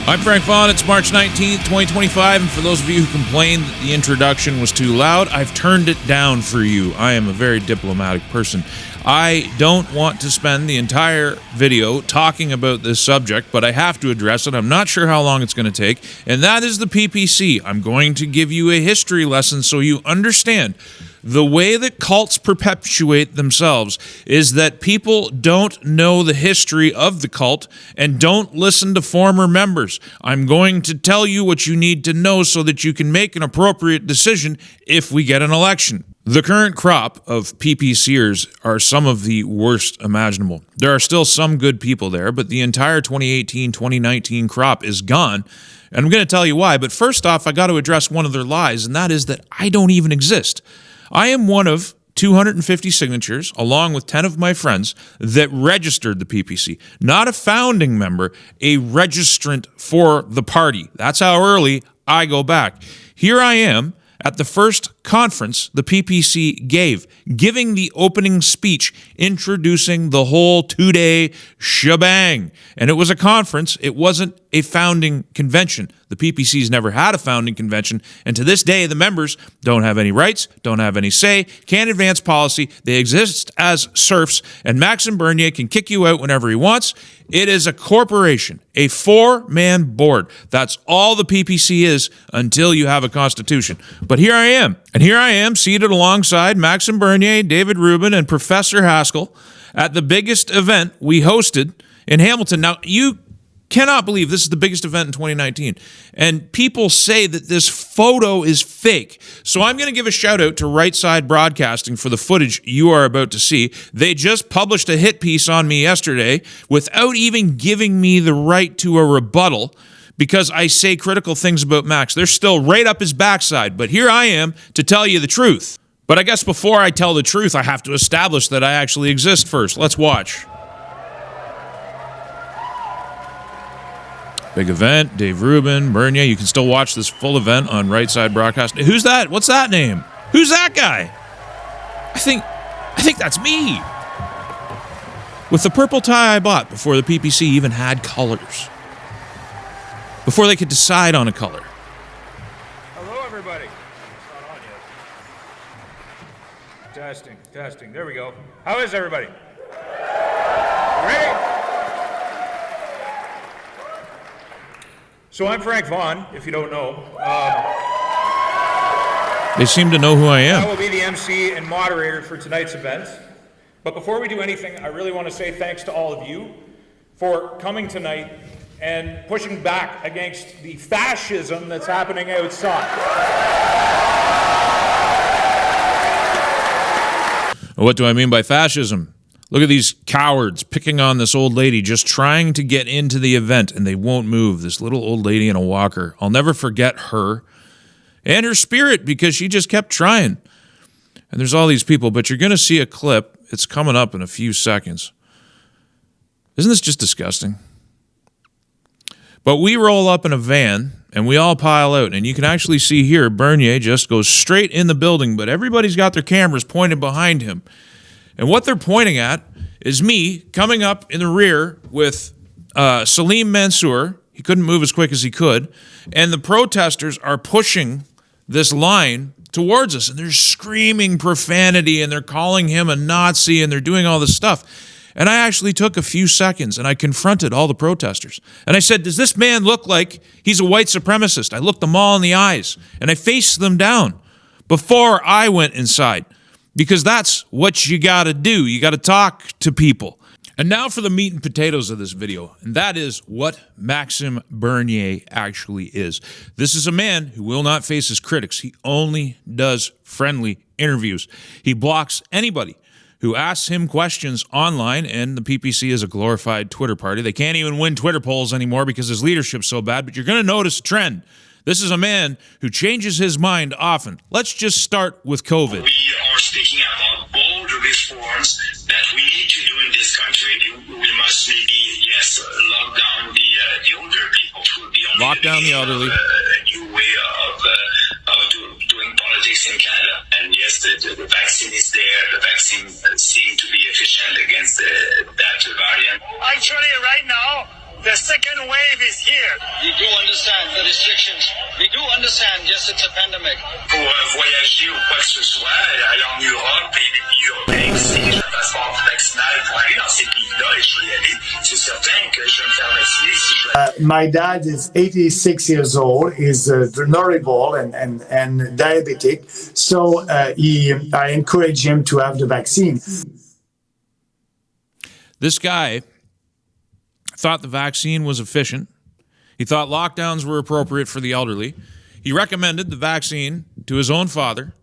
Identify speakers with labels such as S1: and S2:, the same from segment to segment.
S1: I'm Frank Vaughn. It's March 19th, 2025, and for those of you who complained that the introduction was too loud, I've turned it down for you. I am a very diplomatic person. I don't want to spend the entire video talking about this subject, but I have to address it. I'm not sure how long it's going to take, and that is the PPC. I'm going to give you a history lesson so you understand. The way that cults perpetuate themselves is that people don't know the history of the cult and don't listen to former members. I'm going to tell you what you need to know so that you can make an appropriate decision if we get an election. The current crop of PPCers are some of the worst imaginable. There are still some good people there, but the entire 2018-2019 crop is gone. And I'm going to tell you why. But first off, I got to address one of their lies, and that is that I don't even exist. I am one of 250 signatures, along with 10 of my friends, that registered the PPC. Not a founding member, a registrant for the party. That's how early I go back. Here I am at the first conference the PPC gave, giving the opening speech, introducing the whole two-day shebang. And it was a conference. It wasn't a founding convention. The PPC's never had a founding convention, and to this day, the members don't have any rights, don't have any say, can't advance policy, they exist as serfs, and Maxime Bernier can kick you out whenever he wants. It is a corporation, a four-man board. That's all the PPC is until you have a constitution. But here I am, and here I am seated alongside Maxime Bernier, David Rubin, and Professor Haskell at the biggest event we hosted in Hamilton. Now, you cannot believe this is the biggest event in 2019. And people say that this photo is fake. So I'm going to give a shout out to Right Side Broadcasting for the footage you are about to see. They just published a hit piece on me yesterday without even giving me the right to a rebuttal because I say critical things about Max. They're still right up his backside. But here I am to tell you the truth. But I guess before I tell the truth, I have to establish that I actually exist first. Let's watch. Big event, Dave Rubin, Bernier. You can still watch this full event on Right Side Broadcast. Who's that? What's that name? Who's that guy? I think that's me. With the purple tie I bought before the PPC even had colors. Before they could decide on a color.
S2: Hello, everybody. It's not on yet. Testing. There we go. How is everybody? Ready? So I'm Frank Vaughn, if you don't know.
S1: They seem to know who I am.
S2: I will be the MC and moderator for tonight's event. But before we do anything, I really want to say thanks to all of you for coming tonight and pushing back against the fascism that's happening outside.
S1: What do I mean by fascism? Look at these cowards picking on this old lady just trying to get into the event, and they won't move. This little old lady in a walker. I'll never forget her and her spirit because she just kept trying. And there's all these people, but you're going to see a clip. It's coming up in a few seconds. Isn't this just disgusting? But we roll up in a van, and we all pile out, and you can actually see here Bernier just goes straight in the building, but everybody's got their cameras pointed behind him. And what they're pointing at is me coming up in the rear with Salim Mansour. He couldn't move as quick as he could. And the protesters are pushing this line towards us. And they're screaming profanity. And they're calling him a Nazi. And they're doing all this stuff. And I actually took a few seconds. And I confronted all the protesters. And I said, does this man look like he's a white supremacist? I looked them all in the eyes. And I faced them down before I went inside. Because that's what you got to do. You got to talk to people. And now for the meat and potatoes of this video. And that is what Maxime Bernier actually is. This is a man who will not face his critics. He only does friendly interviews. He blocks anybody who asks him questions online, and the PPC is a glorified Twitter party. They can't even win Twitter polls anymore because his leadership's so bad, but you're going to notice a trend. This is a man who changes his mind often. Let's just start with COVID.
S3: We are speaking about bold reforms that we need to do in this country. We must maybe, yes, lock down the older people.
S1: Lock down the elderly.
S3: A new way of doing politics in Canada. And yes, the vaccine is there. The vaccine seems to be efficient against that variant.
S4: Actually, right now,
S3: The second wave is here. You do understand the restrictions. We do understand, yes, it's a pandemic. Pour voyager ou quoi que ce soit, aller en Europe et les pays européens, si j'ai un passeport vaccinal pour aller dans ces pays-là et je vais y aller, c'est certain que je vais me faire vacciner si je vais.
S4: My dad is 86 years old. He's vulnerable and diabetic. So I encourage him to have the vaccine.
S1: This guy thought the vaccine was efficient. He thought lockdowns were appropriate for the elderly. He recommended the vaccine to his own father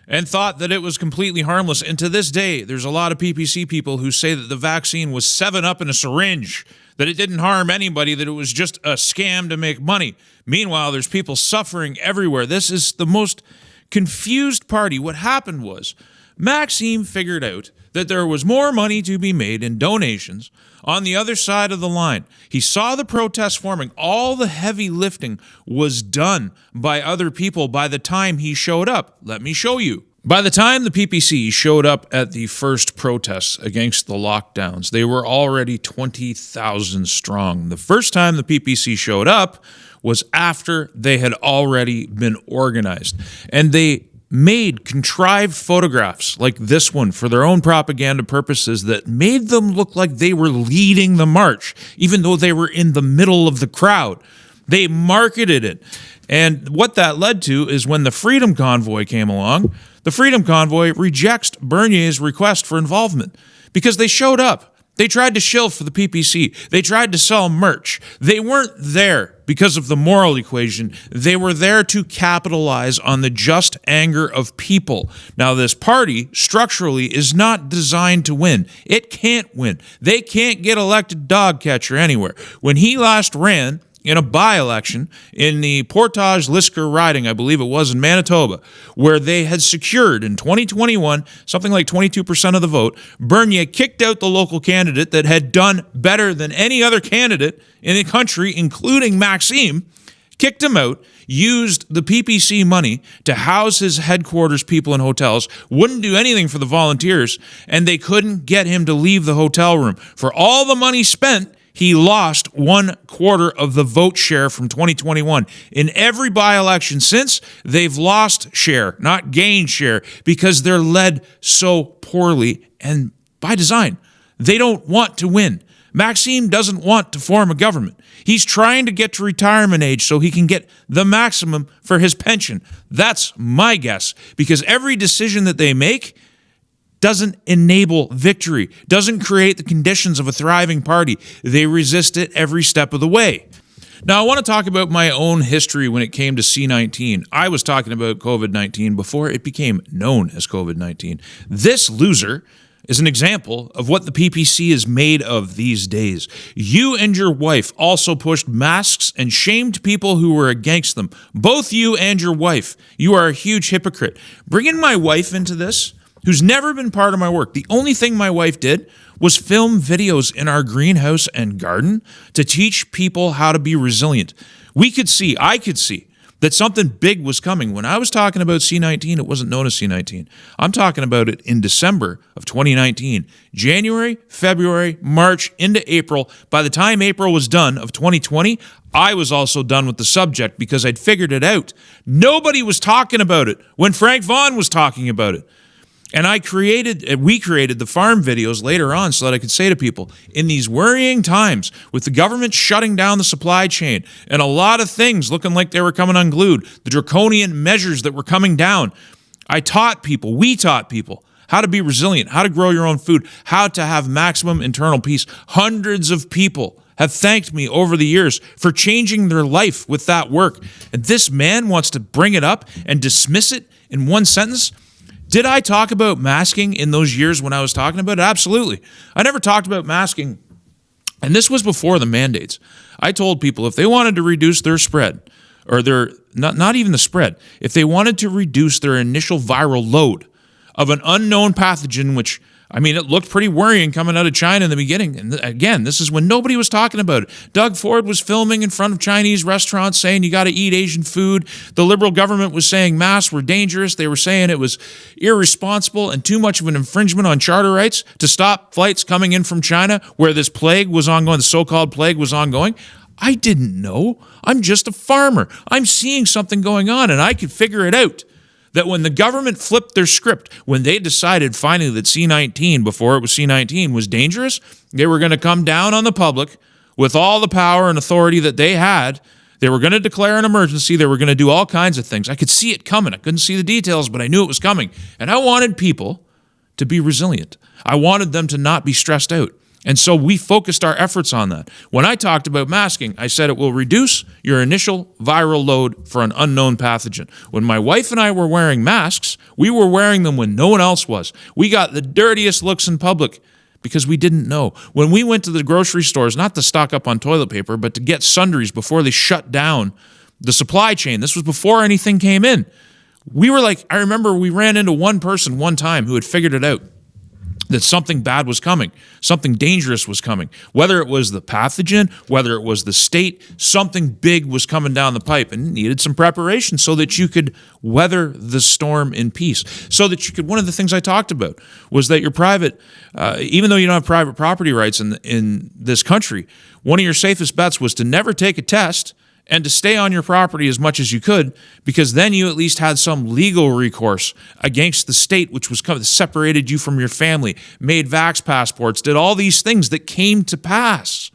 S1: and thought that it was completely harmless. And to this day, there's a lot of PPC people who say that the vaccine was 7-Up in a syringe, that it didn't harm anybody, that it was just a scam to make money. Meanwhile, there's people suffering everywhere. This is the most confused party. What happened was Maxime figured out that there was more money to be made in donations on the other side of the line. He saw the protests forming. All the heavy lifting was done by other people by the time he showed up. Let me show you. By the time the PPC showed up at the first protests against the lockdowns, they were already 20,000 strong. The first time the PPC showed up was after they had already been organized. And they made contrived photographs like this one for their own propaganda purposes that made them look like they were leading the march, even though they were in the middle of the crowd. They marketed it. And what that led to is when the Freedom Convoy came along, the Freedom Convoy rejects Bernier's request for involvement because they showed up. They tried to shill for the PPC. They tried to sell merch. They weren't there because of the moral equation. They were there to capitalize on the just anger of people. Now, this party structurally is not designed to win. It can't win. They can't get elected dog catcher anywhere. When he last ran in a by-election in the Portage-Lisker riding, I believe it was in Manitoba, where they had secured in 2021 something like 22% of the vote, Bernier kicked out the local candidate that had done better than any other candidate in the country, including Maxime, kicked him out, used the PPC money to house his headquarters people in hotels, wouldn't do anything for the volunteers, and they couldn't get him to leave the hotel room. For all the money spent, he lost 1/4 of the vote share from 2021. In every by-election since, they've lost share, not gained share, because they're led so poorly and by design. They don't want to win. Maxime doesn't want to form a government. He's trying to get to retirement age so he can get the maximum for his pension. That's my guess, because every decision that they make doesn't enable victory, doesn't create the conditions of a thriving party. They resist it every step of the way. Now, I want to talk about my own history when it came to C-19. I was talking about COVID-19 before it became known as COVID-19. This loser is an example of what the PPC is made of these days. You and your wife also pushed masks and shamed people who were against them. Both you and your wife. You are a huge hypocrite. Bringing my wife into this, who's never been part of my work. The only thing my wife did was film videos in our greenhouse and garden to teach people how to be resilient. I could see that something big was coming. When I was talking about C-19, it wasn't known as C-19. I'm talking about it in December of 2019. January, February, March, into April. By the time April was done of 2020, I was also done with the subject because I'd figured it out. Nobody was talking about it when Frank Vaughan was talking about it. And we created the farm videos later on so that I could say to people, in these worrying times, with the government shutting down the supply chain and a lot of things looking like they were coming unglued, the draconian measures that were coming down, we taught people how to be resilient, how to grow your own food, how to have maximum internal peace. Hundreds of people have thanked me over the years for changing their life with that work. And this man wants to bring it up and dismiss it in one sentence. Did I talk about masking in those years when I was talking about it? Absolutely. I never talked about masking. And this was before the mandates. I told people if they wanted to reduce their spread, or their, not even the spread, if they wanted to reduce their initial viral load of an unknown pathogen, which I mean, it looked pretty worrying coming out of China in the beginning. And again, this is when nobody was talking about it. Doug Ford was filming in front of Chinese restaurants saying you got to eat Asian food. The Liberal government was saying masks were dangerous. They were saying it was irresponsible and too much of an infringement on charter rights to stop flights coming in from China where this plague was ongoing, the so-called plague was ongoing. I didn't know. I'm just a farmer. I'm seeing something going on, and I could figure it out. That when the government flipped their script, when they decided finally that C-19, before it was C-19, was dangerous, they were going to come down on the public with all the power and authority that they had. They were going to declare an emergency. They were going to do all kinds of things. I could see it coming. I couldn't see the details, but I knew it was coming. And I wanted people to be resilient. I wanted them to not be stressed out. And so we focused our efforts on that. When I talked about masking, I said it will reduce your initial viral load for an unknown pathogen. When my wife and I were wearing masks, we were wearing them when no one else was. We got the dirtiest looks in public because we didn't know. When we went to the grocery stores, not to stock up on toilet paper, but to get sundries before they shut down the supply chain, this was before anything came in. We were like, I remember we ran into one person one time who had figured it out, that something bad was coming, something dangerous was coming. Whether it was the pathogen, whether it was the state, something big was coming down the pipe and needed some preparation so that you could weather the storm in peace. So that you could, one of the things I talked about was that your private, even though you don't have private property rights in this country, one of your safest bets was to never take a test and to stay on your property as much as you could, because then you at least had some legal recourse against the state, which was kind of separated you from your family, made vax passports, did all these things that came to pass.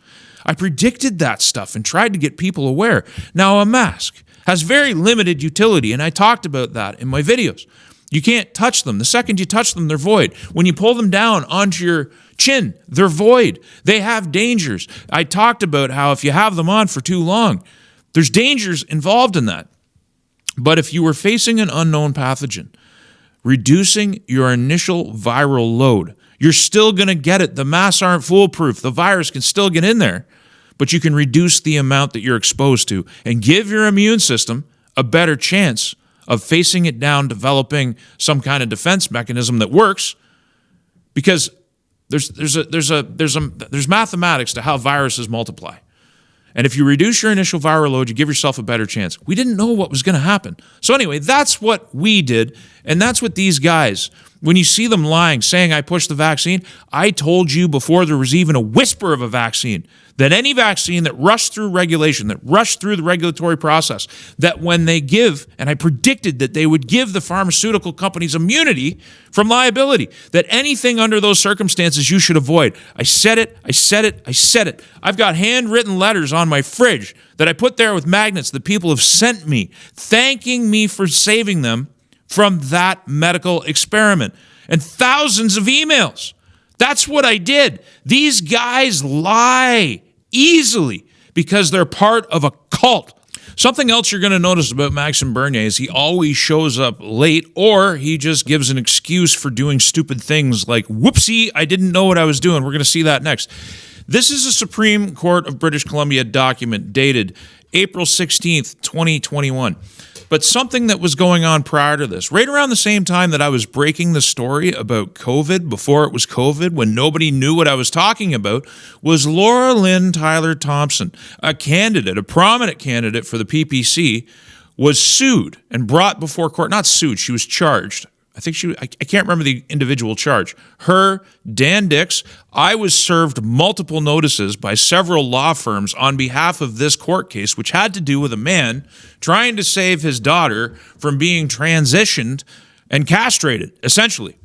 S1: I predicted that stuff and tried to get people aware. Now, a mask has very limited utility, and I talked about that in my videos. You can't touch them. The second you touch them, they're void. When you pull them down onto your chin, they're void. They have dangers. I talked about how if you have them on for too long, there's dangers involved in that. But if you were facing an unknown pathogen, reducing your initial viral load, you're still going to get it. The masks aren't foolproof. The virus can still get in there, but you can reduce the amount that you're exposed to and give your immune system a better chance of facing it down, developing some kind of defense mechanism that works, because there's mathematics to how viruses multiply. And if you reduce your initial viral load, you give yourself a better chance. We didn't know what was going to happen. So anyway, that's what we did, and that's what these guys, when you see them lying, saying I pushed the vaccine, I told you before there was even a whisper of a vaccine that any vaccine that rushed through regulation, that rushed through the regulatory process, that when they give, and I predicted that they would give the pharmaceutical companies immunity from liability, that anything under those circumstances you should avoid. I said it, I said it, I said it. I've got handwritten letters on my fridge that I put there with magnets that people have sent me, thanking me for saving them from that medical experiment, and thousands of emails. That's what I did. These guys lie easily because they're part of a cult. Something else you're going to notice about Maxime Bernier is he always shows up late, or he just gives an excuse for doing stupid things like, whoopsie, I didn't know what I was doing. We're going to see that next. This is a Supreme Court of British Columbia document dated April 16th, 2021. But something that was going on prior to this, right around the same time that I was breaking the story about COVID, before it was COVID, when nobody knew what I was talking about, was Laura Lynn Tyler Thompson, a candidate, a prominent candidate for the PPC, was sued and brought before court. Not sued, she was charged. I can't remember the individual charge. Her, Dan Dix, I was served multiple notices by several law firms on behalf of this court case, which had to do with a man trying to save his daughter from being transitioned and castrated, essentially.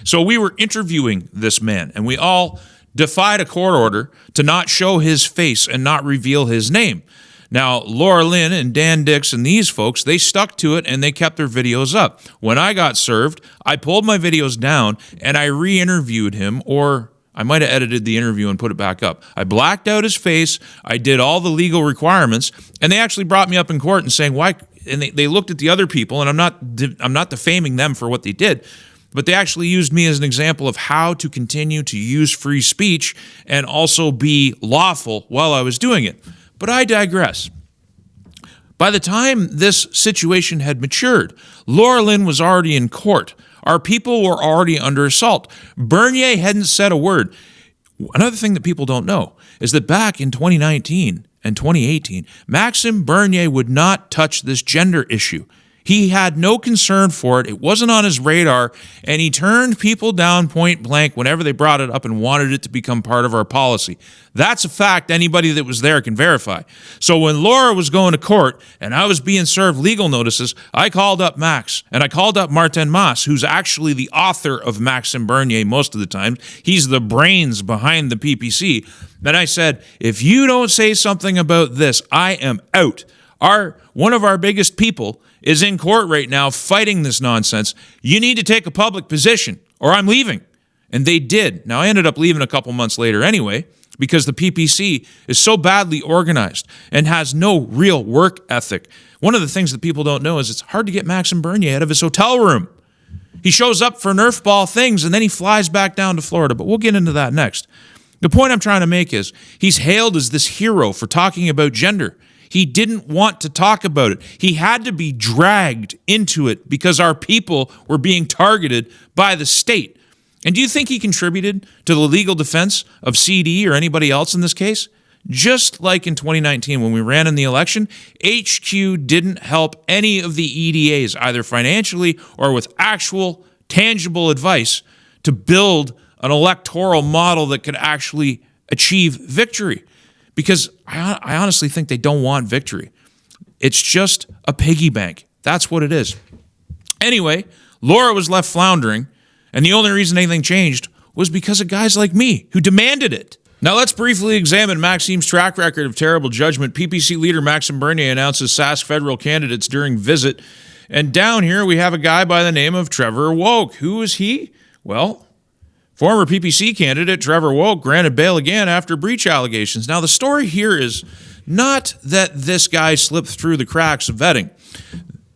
S1: So we were interviewing this man, and we all defied a court order to not show his face and not reveal his name. Now, Laura Lynn and Dan Dix and these folks, they stuck to it and they kept their videos up. When I got served, I pulled my videos down and I re-interviewed him, or I might have edited the interview and put it back up. I blacked out his face. I did all the legal requirements, and they actually brought me up in court and saying, why? And they looked at the other people, and I'm not defaming them for what they did, but they actually used me as an example of how to continue to use free speech and also be lawful while I was doing it. But I digress. By the time this situation had matured, Laura Lynn was already in court, Our people were already under assault. Bernier hadn't said a word. Another thing that people don't know is that back in 2019 and 2018, Maxime Bernier would not touch this gender issue. He had no concern for it. It wasn't on his radar, and he turned people down point blank whenever they brought it up and wanted it to become part of our policy. That's a fact anybody that was there can verify. So when Laura was going to court and I was being served legal notices, I called up Max, and I called up Martin Maas, who's actually the author of Maxime Bernier most of the time. He's the brains behind the PPC. And I said, if you don't say something about this, I am out. One of our biggest people is in court right now fighting this nonsense. You need to take a public position or I'm leaving. And they did. Now, I ended up leaving a couple months later anyway because the PPC is so badly organized and has no real work ethic. One of the things that people don't know is it's hard to get Maxime Bernier out of his hotel room. He shows up for Nerf ball things and then he flies back down to Florida. But we'll get into that next. The point I'm trying to make is he's hailed as this hero for talking about gender. He didn't want to talk about it. He had to be dragged into it because our people were being targeted by the state. And do you think he contributed to the legal defense of CD or anybody else in this case? Just like in 2019 when we ran in the election, HQ didn't help any of the EDAs, either financially or with actual tangible advice, to build an electoral model that could actually achieve victory. Because I honestly think they don't want victory. It's just a piggy bank. That's what it is. Anyway, Laura was left floundering, and the only reason anything changed was because of guys like me who demanded it. Now let's briefly examine Maxime's track record of terrible judgment. PPC leader Maxime Bernier announces Sask federal candidates during visit. And down here we have a guy by the name of Trevor Woke. Who is he? Well, former PPC candidate Trevor Woke granted bail again after breach allegations. Now, the story here is not that this guy slipped through the cracks of vetting.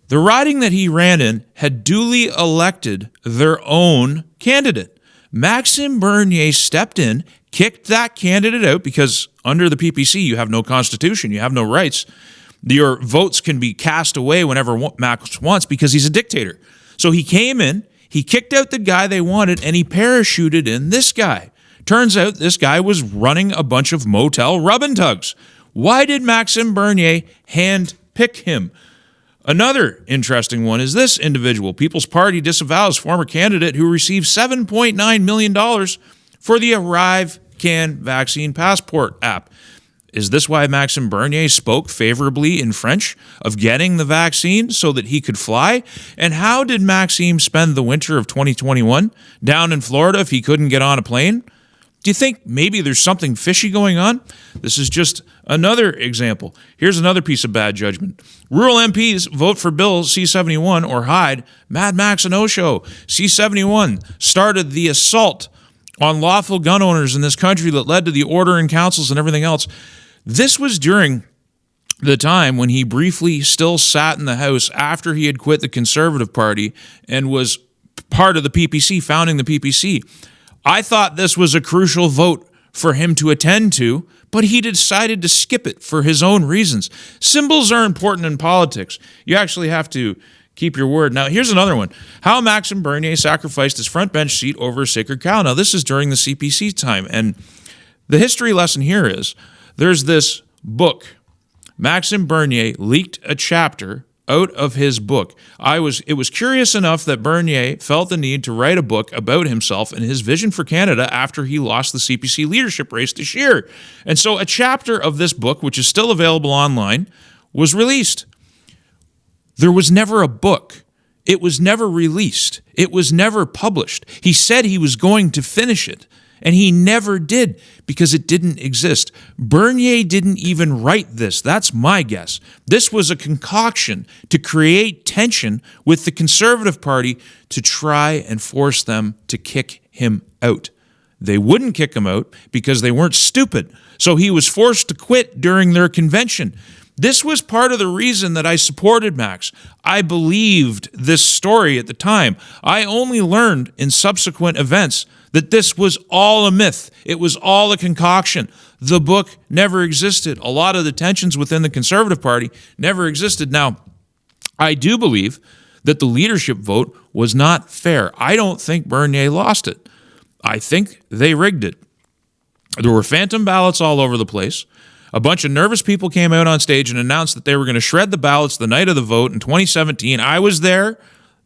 S1: The riding that he ran in had duly elected their own candidate. Maxime Bernier stepped in, kicked that candidate out because under the PPC, you have no constitution, you have no rights. Your votes can be cast away whenever Max wants because he's a dictator. So he came in, he kicked out the guy they wanted, and he parachuted in this guy. Turns out this guy was running a bunch of motel rub-and-tugs. Why did Maxime Bernier hand-pick him? Another interesting one is this individual. People's Party disavows former candidate who received $7.9 million for the ArriveCan vaccine passport app. Is this why Maxime Bernier spoke favorably in French of getting the vaccine so that he could fly? And how did Maxime spend the winter of 2021 down in Florida if he couldn't get on a plane? Do you think maybe there's something fishy going on? This is just another example. Here's another piece of bad judgment. Rural MPs vote for Bill C-71 or hide Mad Max and Osho. C-71 started the assault on lawful gun owners in this country that led to the order in councils and everything else. This was during the time when he briefly still sat in the House after he had quit the Conservative Party and was part of the PPC, founding the PPC. I thought this was a crucial vote for him to attend to, but he decided to skip it for his own reasons. Symbols are important in politics. You actually have to keep your word. Now, here's another one. How Maxime Bernier sacrificed his front bench seat over a sacred cow. Now, this is during the CPC time, and the history lesson here is there's this book. Maxime Bernier leaked a chapter out of his book. It was curious enough that Bernier felt the need to write a book about himself and his vision for Canada after he lost the CPC leadership race to Scheer. And so a chapter of this book, which is still available online, was released. There was never a book. It was never released. It was never published. He said he was going to finish it, and he never did because it didn't exist. Bernier didn't even write this. That's my guess. This was a concoction to create tension with the Conservative Party to try and force them to kick him out. They wouldn't kick him out because they weren't stupid, so he was forced to quit during their convention. This was part of the reason that I supported Max. I believed this story at the time. I only learned in subsequent events that this was all a myth. It was all a concoction. The book never existed. A lot of the tensions within the Conservative Party never existed. Now, I do believe that the leadership vote was not fair. I don't think Bernier lost it. I think they rigged it. There were phantom ballots all over the place. A bunch of nervous people came out on stage and announced that they were going to shred the ballots the night of the vote in 2017. I was there.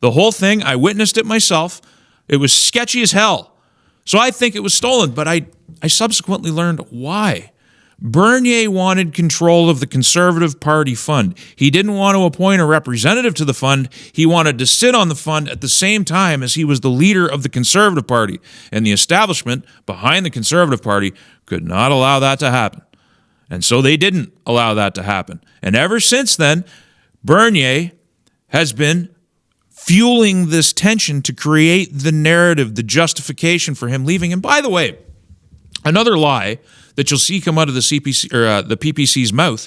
S1: The whole thing, I witnessed it myself. It was sketchy as hell. So I think it was stolen, but I subsequently learned why. Bernier wanted control of the Conservative Party fund. He didn't want to appoint a representative to the fund. He wanted to sit on the fund at the same time as he was the leader of the Conservative Party. And the establishment behind the Conservative Party could not allow that to happen. And so they didn't allow that to happen. And ever since then, Bernier has been fueling this tension to create the narrative, the justification for him leaving. And by the way, another lie that you'll see come out of the CPC or the PPC's mouth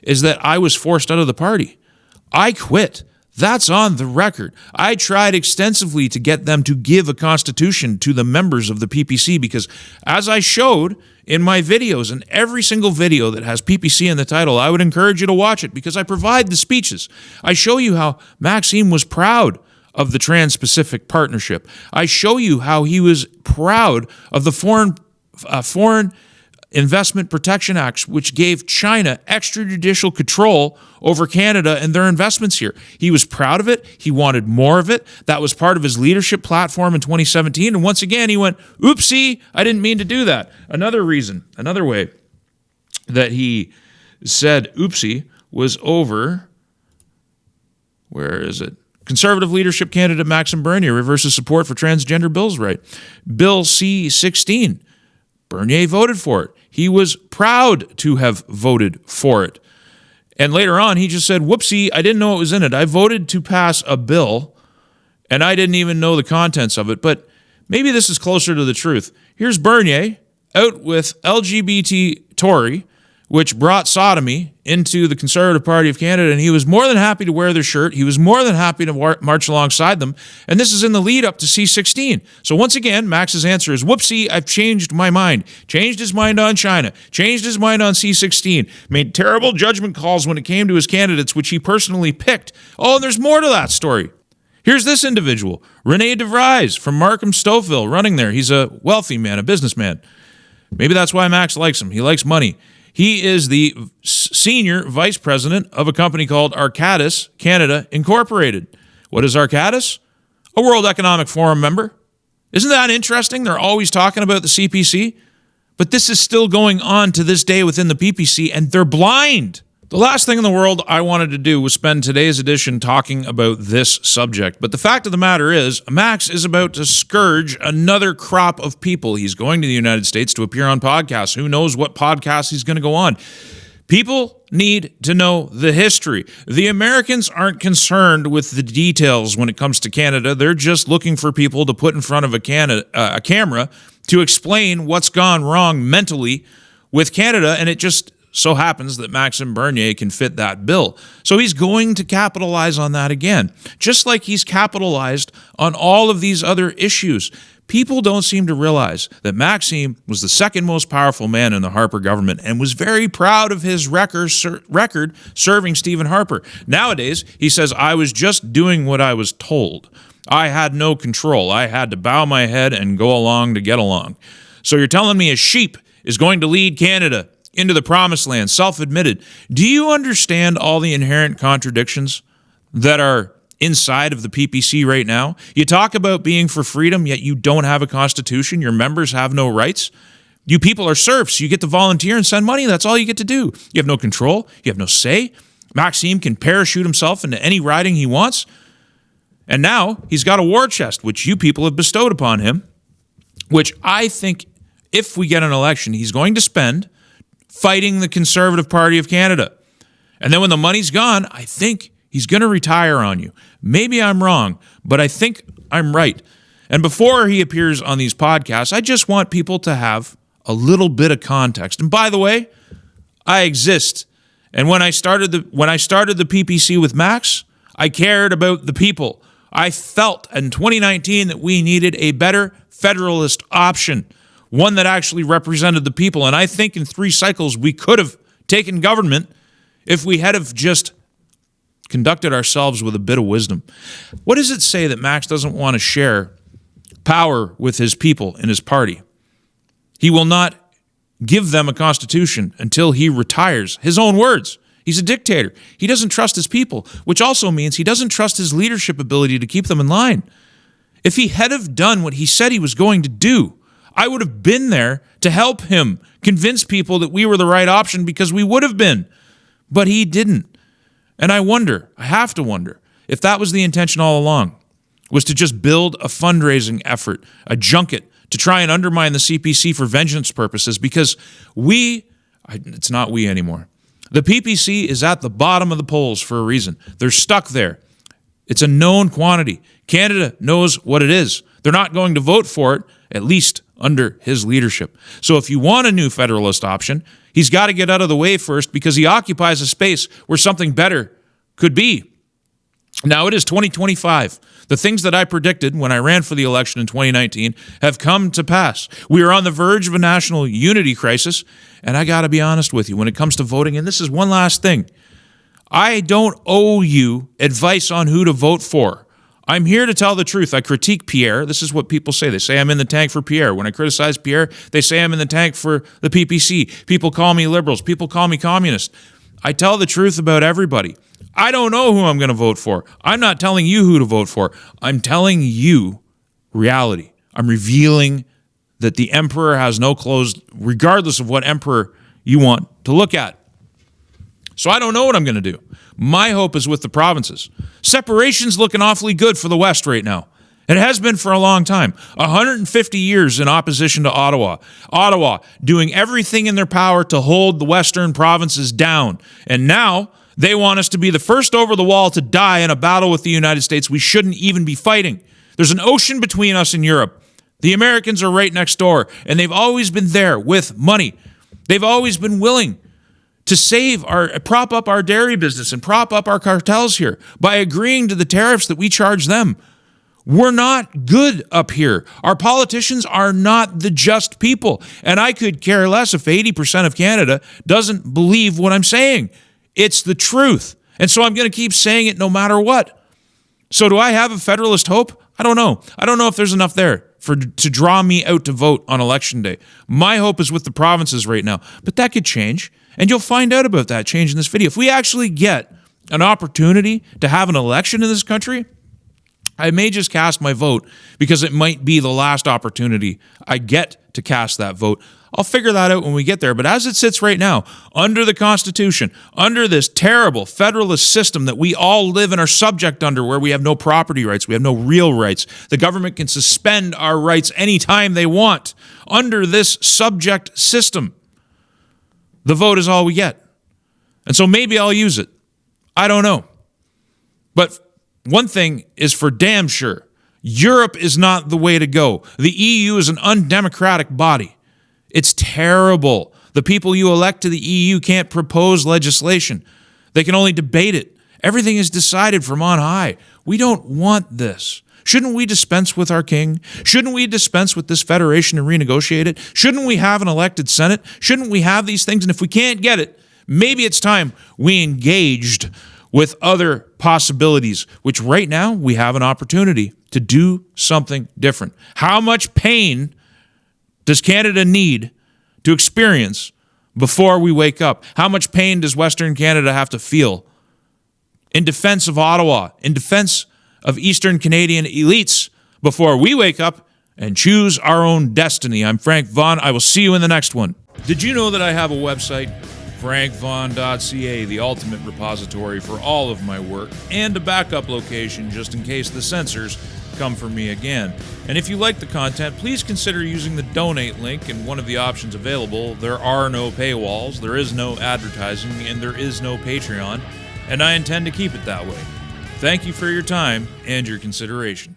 S1: is that I was forced out of the party. I quit. That's on the record. I tried extensively to get them to give a constitution to the members of the PPC because, as I showed in my videos, and every single video that has PPC in the title, I would encourage you to watch it because I provide the speeches. I show you how Maxime was proud of the Trans-Pacific Partnership. I show you how he was proud of the Foreign Investment Protection Act, which gave China extrajudicial control over Canada and their investments here. He was proud of it. He wanted more of it. That was part of his leadership platform in 2017. And once again, he went, oopsie, I didn't mean to do that. Another way that he said oopsie was over, where is it? Conservative leadership candidate Maxime Bernier reverses support for transgender bills right. Bill C-16. Bernier voted for it. He was proud to have voted for it. And later on, he just said, whoopsie, I didn't know it was in it. I voted to pass a bill, and I didn't even know the contents of it. But maybe this is closer to the truth. Here's Bernier out with LGBT Tory, which brought sodomy into the Conservative Party of Canada, and he was more than happy to wear their shirt. He was more than happy to march alongside them, and this is in the lead up to C-16. So once again, Max's answer is, whoopsie, I've changed my mind. Changed his mind on China. Changed his mind on C-16. Made terrible judgment calls when it came to his candidates, which he personally picked. Oh, and there's more to that story. Here's this individual, Rene DeVries from Markham Stouffville, running there. He's a wealthy man, a businessman. Maybe that's why Max likes him. He likes money. He is the senior vice president of a company called Arcadis Canada Incorporated. What is Arcadis? A World Economic Forum member. Isn't that interesting? They're always talking about the CPC, but this is still going on to this day within the PPC, and they're blind. The last thing in the world I wanted to do was spend today's edition talking about this subject. But the fact of the matter is, Max is about to scourge another crop of people. He's going to the United States to appear on podcasts. Who knows what podcast he's going to go on? People need to know the history. The Americans aren't concerned with the details when it comes to Canada. They're just looking for people to put in front of a camera to explain what's gone wrong mentally with Canada, and it just so happens that Maxime Bernier can fit that bill. So he's going to capitalize on that again, just like he's capitalized on all of these other issues. People don't seem to realize that Maxime was the second most powerful man in the Harper government and was very proud of his record serving Stephen Harper. Nowadays, he says, I was just doing what I was told. I had no control. I had to bow my head and go along to get along. So you're telling me a sheep is going to lead Canada into the promised land, self-admitted. Do you understand all the inherent contradictions that are inside of the PPC right now? You talk about being for freedom, yet you don't have a constitution. Your members have no rights. You people are serfs. You get to volunteer and send money. That's all you get to do. You have no control. You have no say. Maxime can parachute himself into any riding he wants. And now he's got a war chest, which you people have bestowed upon him, which I think if we get an election, he's going to spend fighting the Conservative Party of Canada. And then when the money's gone, I think he's going to retire on you. Maybe I'm wrong, but I think I'm right. And before he appears on these podcasts, I just want people to have a little bit of context. And by the way, I exist. And when I started the PPC with Max, I cared about the people. I felt in 2019 that we needed a better federalist option, one that actually represented the people. And I think in 3 cycles, we could have taken government if we had have just conducted ourselves with a bit of wisdom. What does it say that Max doesn't want to share power with his people in his party? He will not give them a constitution until he retires. His own words. He's a dictator. He doesn't trust his people, which also means he doesn't trust his leadership ability to keep them in line. If he had have done what he said he was going to do, I would have been there to help him convince people that we were the right option, because we would have been. But he didn't. And I have to wonder, if that was the intention all along, was to just build a fundraising effort, a junket, to try and undermine the CPC for vengeance purposes, because it's not we anymore. The PPC is at the bottom of the polls for a reason. They're stuck there. It's a known quantity. Canada knows what it is. They're not going to vote for it, at least under his leadership. So if you want a new federalist option, he's got to get out of the way first, because he occupies a space where something better could be. Now it is 2025. The things that I predicted when I ran for the election in 2019 have come to pass. We are on the verge of a national unity crisis, and I got to be honest with you, when it comes to voting, and this is one last thing, I don't owe you advice on who to vote for. I'm here to tell the truth. I critique Pierre. This is what people say. They say I'm in the tank for Pierre. When I criticize Pierre, they say I'm in the tank for the PPC. People call me liberals. People call me communist. I tell the truth about everybody. I don't know who I'm going to vote for. I'm not telling you who to vote for. I'm telling you reality. I'm revealing that the emperor has no clothes, regardless of what emperor you want to look at. So I don't know what I'm going to do. My hope is with the provinces. Separation's looking awfully good for the West right now. It has been for a long time. 150 years in opposition to Ottawa. Ottawa doing everything in their power to hold the Western provinces down. And now they want us to be the first over the wall to die in a battle with the United States we shouldn't even be fighting. There's an ocean between us and Europe. The Americans are right next door, and they've always been there with money. They've always been willing to prop up our dairy business and prop up our cartels here by agreeing to the tariffs that we charge them. We're not good up here. Our politicians are not the just people. And I could care less if 80% of Canada doesn't believe what I'm saying. It's the truth. And so I'm going to keep saying it no matter what. So do I have a federalist hope? I don't know. I don't know if there's enough there to draw me out to vote on election day. My hope is with the provinces right now. But that could change. And you'll find out about that change in this video. If we actually get an opportunity to have an election in this country, I may just cast my vote because it might be the last opportunity I get to cast that vote. I'll figure that out when we get there. But as it sits right now, under the Constitution, under this terrible federalist system that we all live and are subject under, where we have no property rights, we have no real rights, the government can suspend our rights anytime they want. Under this subject system, the vote is all we get. And so maybe I'll use it. I don't know. But one thing is for damn sure. Europe is not the way to go. The EU is an undemocratic body. It's terrible. The people you elect to the EU can't propose legislation. They can only debate it. Everything is decided from on high. We don't want this. Shouldn't we dispense with our king? Shouldn't we dispense with this federation and renegotiate it? Shouldn't we have an elected Senate? Shouldn't we have these things? And if we can't get it, maybe it's time we engaged with other possibilities, which right now we have an opportunity to do something different. How much pain does Canada need to experience before we wake up? How much pain does Western Canada have to feel in defense of Ottawa, in defense of Eastern Canadian elites before we wake up and choose our own destiny? I'm Frank Vaughan. I will see you in the next one. Did you know that I have a website? frankvaughan.ca, the ultimate repository for all of my work, and a backup location just in case the censors come for me again. And if you like the content, please consider using the donate link in one of the options available. There are no paywalls, there is no advertising, and there is no Patreon, and I intend to keep it that way. Thank you for your time and your consideration.